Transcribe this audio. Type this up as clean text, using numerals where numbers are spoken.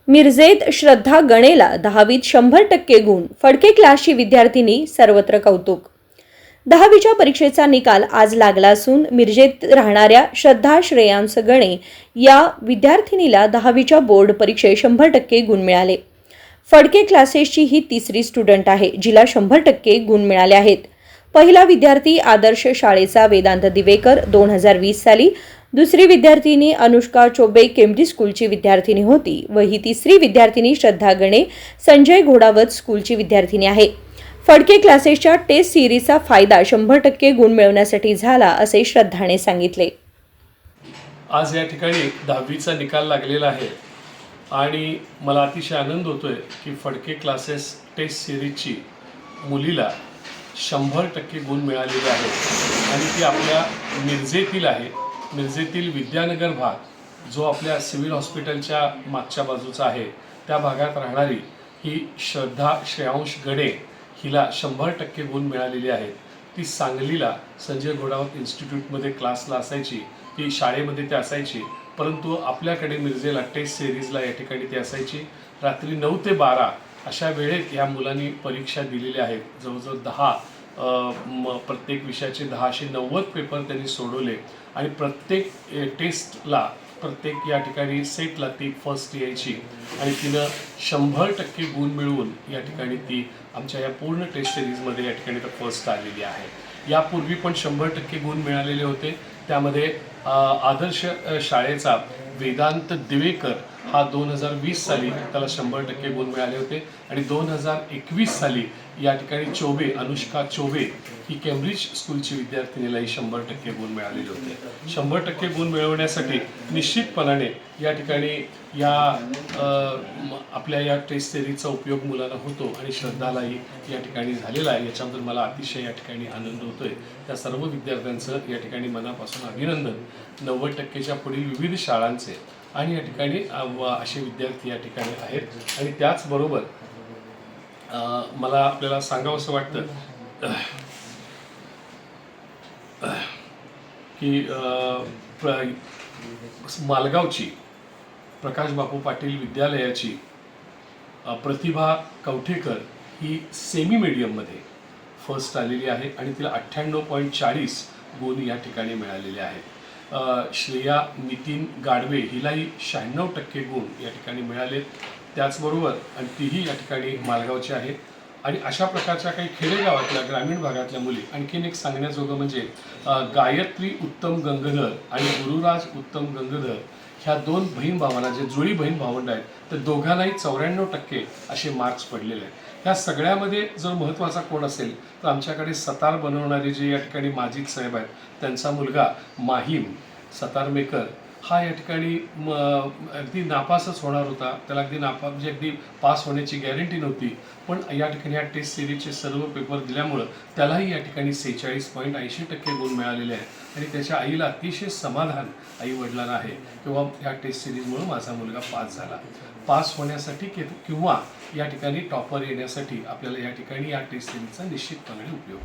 मिरजेत श्रद्धा गणेला 10वीत 100% गुण. फडके क्लासची विद्यार्थिनी सर्वत्र कौतुक. 10वीच्या परीक्षेचा निकाल आज लागला असून मिरजेत राहणाऱ्या श्रद्धा श्रेयांश गणे या विद्यार्थिनीला 10वीच्या बोर्ड परीक्षेत 100% गुण मिळाले. फडके क्लासेसची ही तिसरी स्टुडंट आहे जिला 100% गुण मिळाले आहेत. पहिला विद्यार्थी आदर्श शाळेचा वेदांत दिवेकर 2020 साली, दुसरी विद्यार्थिनी अनुष्का चोबे केम्ब्रिज स्कूलची विद्यार्थिनी होती व ही तिसरी विद्यार्थिनी श्रद्धा गणे संजय घोडावत स्कूलची विद्यार्थिनी आहे. फडके क्लासेसच्या टेस्ट सिरीजचा फायदा 100% गुण मिळवण्यासाठी झाला असे श्रद्धाने सांगितले. आज या ठिकाणी 10वीचा निकाल लागलेला आहे आणि मला अतिशय आनंद होतोय की फडके क्लासेस टेस्ट सिरीजची मुलीला 100% गुण मिळालेले आहेत आणि ती आपल्या मिरजेतील आहे. मिरजेतील विद्यानगर भाग जो आपल्या सिव्हिल हॉस्पिटलच्या मागच्या बाजूचा आहे त्या भागात राहणारी ही श्रद्धा श्रेयांश गणे हिला 100% गुण मिळालेले आहेत. ती सांगलीला संजय घोडावत इन्स्टिट्यूटमध्ये क्लासला असायची, ती शाळेमध्ये ती असायची, परंतु आपल्याकडे मिरजेला टेस्ट सिरीजला या ठिकाणी ती असायची. रात्री 9 ते 12 अशा वेळेत या मुलांनी परीक्षा दिलेल्या आहेत. जवळजवळ 10 प्रत्येक विषयाचे 1090 पेपर त्यांनी सोडवले आणि प्रत्येक टेस्टला प्रत्येक या ठिकाणी सेटला ती फर्स्ट यायची आणि तिनं 100% गुण मिळवून या ठिकाणी ती आमच्या या पूर्ण टेस्ट सिरीजमध्ये या ठिकाणी तर फर्स्ट आलेली आहे. यापूर्वी पण 100% गुण मिळालेले होते. त्यामध्ये आदर्श शाळेचा वेदांत दिवेकर हा 2020 साली त्याला 100% गुण मिळाले होते आणि 2021 साली या ठिकाणी चोबे अनुष्का चोबे ही केम्ब्रिज स्कूलची विद्यार्थिनीलाही 100% गुण मिळालेले होते. 100% गुण मिळवण्यासाठी निश्चितपणाने या ठिकाणी या आपल्या या टेस्ट सिरीजचा उपयोग मुलांना होतो आणि श्रद्धालाही या ठिकाणी झालेला आहे. याच्याबद्दल मला अतिशय या ठिकाणी आनंद होतोय. त्या सर्व विद्यार्थ्यांचं या ठिकाणी मनापासून अभिनंदन. 90%च्या पुढील विविध शाळांचे आणि या ठिकाणी असे विद्यार्थी या ठिकाणी आहेत आणि त्याचबरोबर मला आपल्याला सांगावंसं वाटतं की मालगावची प्रकाश बापू पाटील विद्यालयाची प्रतिभा कवठेकर ही सेमी मीडियममध्ये फर्स्ट आलेली आहे आणि तिला 98.40 गुण या ठिकाणी मिळालेले आहेत. श्रेया नितीन गाडवे हिलाही 96% गुण या ठिकाणी मिळाले. त्याचबरोबर आणि तीही या ठिकाणी मालगावची आहे. आणि अशा प्रकारच्या काही खेडेगावातल्या ग्रामीण भागातल्या मुली, आणखीन एक सांगण्याजोगं म्हणजे गायत्री उत्तम गंगाधर आणि गुरुराज उत्तम गंगाधर ह्या 2 बहीण भावांना जे जुळी बहीण भावंड आहेत तर दोघांनाही 94% असे मार्क्स पडलेले आहेत. ह्या सगळ्यामध्ये जर महत्त्वाचा कोण असेल तर आमच्याकडे सतार बनवणारे जे या ठिकाणी माजिद साहेब आहेत त्यांचा मुलगा माहीम सतारमेकर हा या ठिकाणी अगदी नापासच होणार होता. त्याला अगदी पास होण्याची गॅरंटी नव्हती, पण या ठिकाणी या टेस्ट सिरीजचे सर्व पेपर दिल्यामुळं त्यालाही या ठिकाणी 46.80% गुण मिळालेले आहेत आणि त्याच्या आईला अतिशय समाधान आई वडिलांना आहे किंवा ह्या टेस्ट सिरीजमुळं माझा मुलगा पास झाला. पास होण्यासाठी किंवा या ठिकाणी टॉपर येण्यासाठी आपल्याला या ठिकाणी या टेस्ट सिरीजचा निश्चितपणे उपयोग